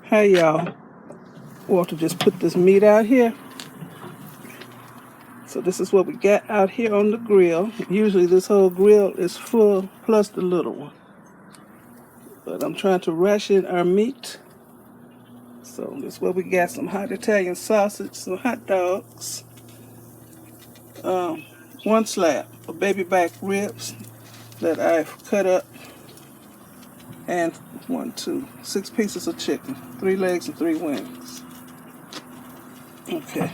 Hey y'all, Walter just put this meat out here. So this is what we got out here on the grill. Usually this whole grill is full plus the little one. But I'm trying to ration our meat. So this is what we got: some hot Italian sausage, some hot dogs, one slab of baby back ribs that I've cut up, and 6 pieces of chicken, 3 legs and 3 wings. Okay.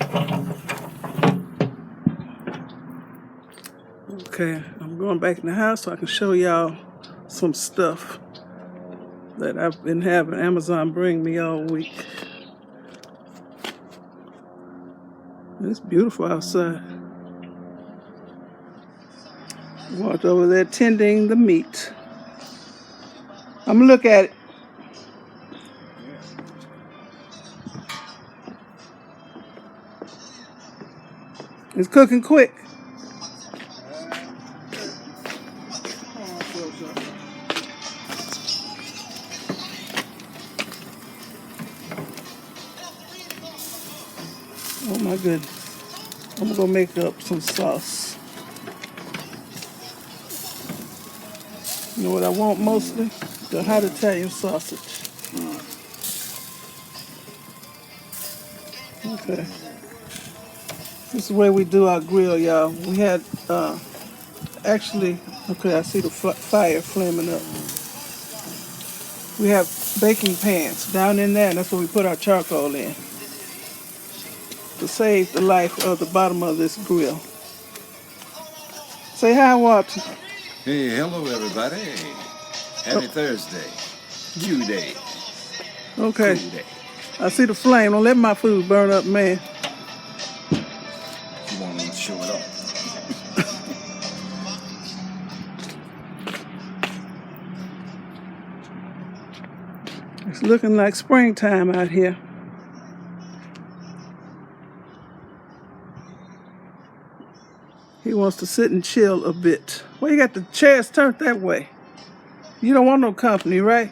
Okay, I'm going back in the house so I can show y'all some stuff that I've been having Amazon bring me all week. It's beautiful outside. Walked over there tending the meat. I'm gonna look at it. It's cooking quick. Oh my goodness. I'm gonna make up some sauce. You know what I want mostly? The hot Italian sausage. Okay. This is the way we do our grill, y'all. We had, actually, okay, I see the fire flaming up. We have baking pans down in there, and that's where we put our charcoal in to save the life of the bottom of this grill. Say hi, Walter. Hey, hello everybody. Happy Thursday. Q Day. Okay. Cool day. I see the flame. Don't let my food burn up, man. You want me to show it off? It's looking like springtime out here. He wants to sit and chill a bit. Well, you got the chairs turned that way. You don't want no company, right?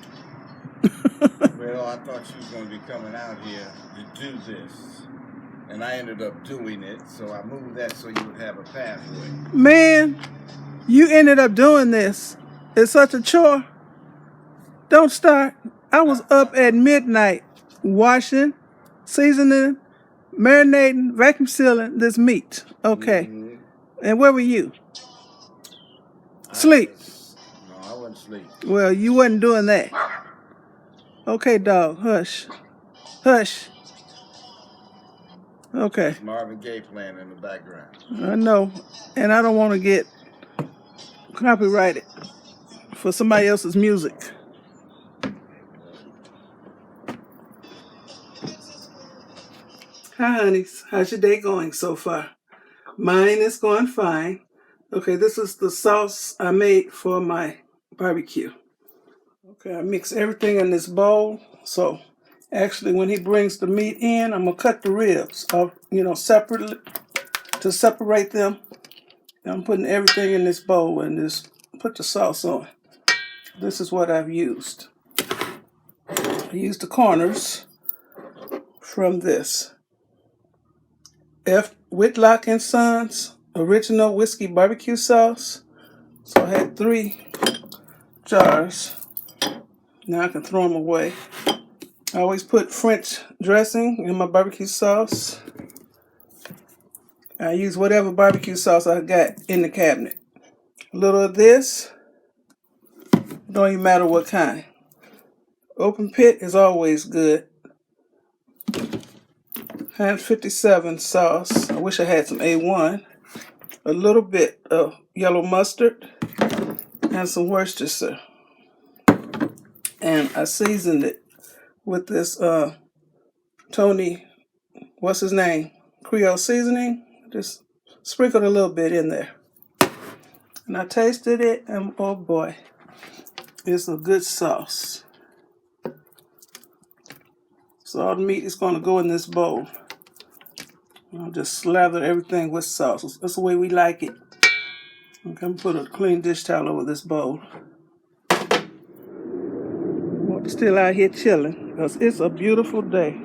Well, I thought you was going to be coming out here to do this. And I ended up doing it, so I moved that so you would have a pathway. Man, you ended up doing this. It's such a chore. Don't start. I was up at midnight washing, seasoning, marinating, vacuum sealing this meat. Okay. Mm-hmm. And where were you? Sleep. No, I wasn't asleep. Well, you wasn't doing that. Okay, dog. Hush. Hush. Okay. It's Marvin Gaye playing in the background. I know. And I don't want to get copyrighted for somebody else's music. Hi, honeys. How's your day going so far? Mine is going fine. Okay, this is the sauce I made for my barbecue. Okay, I mix everything in this bowl. So actually when he brings the meat in, I'm going to cut the ribs off, separately to separate them. I'm putting everything in this bowl and just put the sauce on. This is what I've used. I used the corners from this. F. Whitlock and Sons original whiskey barbecue sauce. So I had 3 jars. Now I can throw them away. I always put French dressing in my barbecue sauce. I use whatever barbecue sauce I got in the cabinet. A little of this. Don't even matter what kind. Open pit is always good. 157 sauce. I wish I had some A1. A little bit of yellow mustard and some Worcestershire. And I seasoned it with this Tony, what's his name? Creole seasoning. Just sprinkled a little bit in there. And I tasted it and oh boy, it's a good sauce. So all the meat is going to go in this bowl. I'll just slather everything with sauce. That's the way we like it. I'm going to put a clean dish towel over this bowl. Still out here chilling. because it's a beautiful day.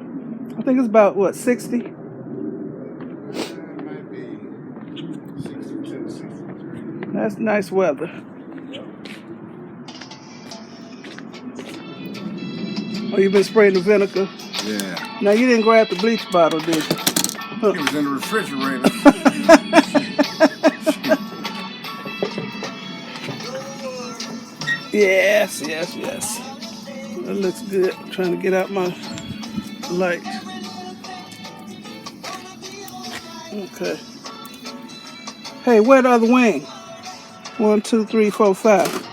I think it's about, what, 60? It might be 62, 63. That's nice weather. Oh, you been spraying the vinegar? Yeah. Now, you didn't grab the bleach bottle, did you? It was in the refrigerator. Yes, yes, yes. That looks good. I'm trying to get out my light. Okay. Hey, where the other wing? 1, 2, 3, 4, 5.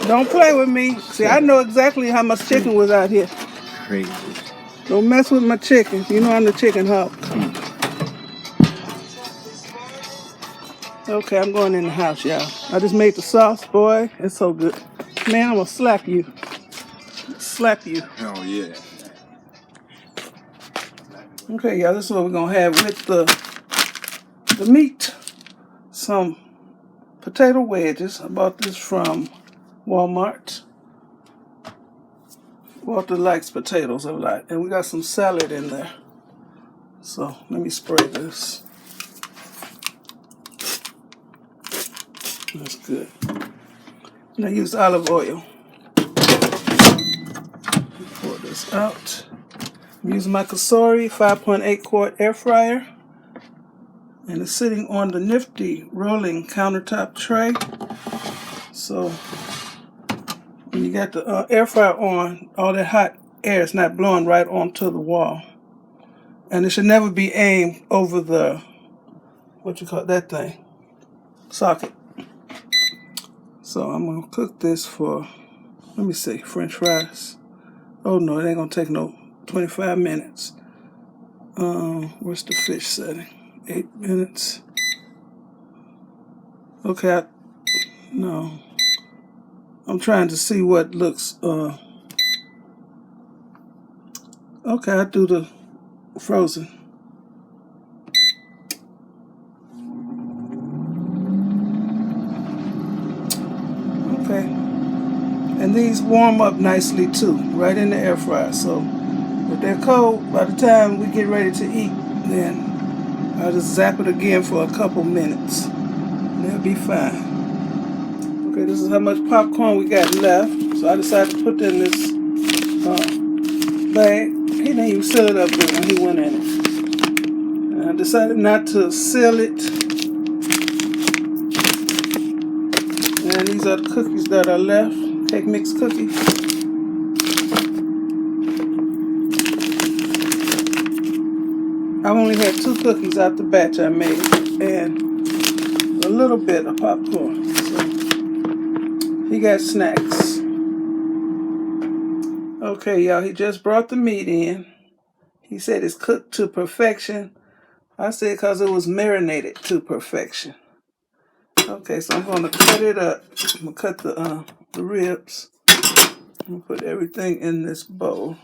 Don't play with me. See, I know exactly how much chicken was out here. Crazy. Don't mess with my chicken. You know I'm the chicken hawk. Okay, I'm going in the house, y'all. I just made the sauce, boy. It's so good. Man, I'm gonna slap you. Slap you. Oh, yeah. Okay, y'all, this is what we're gonna have with the meat. Some potato wedges. I bought this from Walmart. Walter likes potatoes a lot. And we got some salad in there. So let me spray this. That's good. And I use olive oil. Pour this out. I'm using my Cicero 5.8 quart air fryer. And it's sitting on the nifty rolling countertop tray. So when you got the air fryer on, all that hot air is not blowing right onto the wall. And it should never be aimed over the, what you call that thing? Socket. So I'm going to cook this for, let me see, French fries. Oh no, it ain't going to take no 25 minutes. Where's the fish setting? 8 minutes. Okay, no. I'm trying to see what looks, okay, I do the frozen. Okay. And these warm up nicely too, right in the air fryer. So if they're cold, by the time we get ready to eat, then I'll just zap it again for a couple minutes. And they'll be fine. Okay, this is how much popcorn we got left. So I decided to put that in this bag. He didn't even seal it up when he went in it. And I decided not to seal it. And these are the cookies that are left. Cake mix cookies. I've only had 2 cookies out the batch I made. And a little bit of popcorn. So he got snacks. Okay, y'all, he just brought the meat in. He said it's cooked to perfection. I said because it was marinated to perfection. Okay, so I'm going to cut it up. I'm going to cut the ribs. I'm going to put everything in this bowl.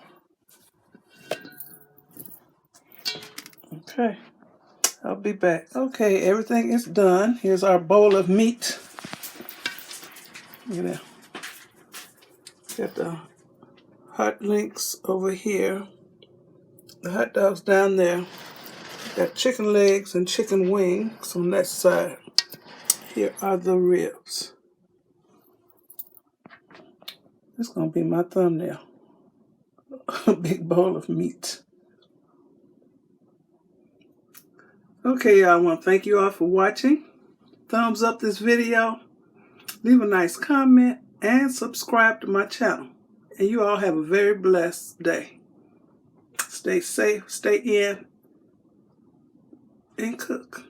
Okay, I'll be back. Okay, everything is done. Here's our bowl of meat. Look at that. Got the hot links over here. The hot dogs down there. Got chicken legs and chicken wings on that side. Here are the ribs. This is going to be my thumbnail. A big bowl of meat. Okay, y'all, I want to thank you all for watching. Thumbs up this video. Leave a nice comment and subscribe to my channel. And you all have a very blessed day. Stay safe, stay in, and cook.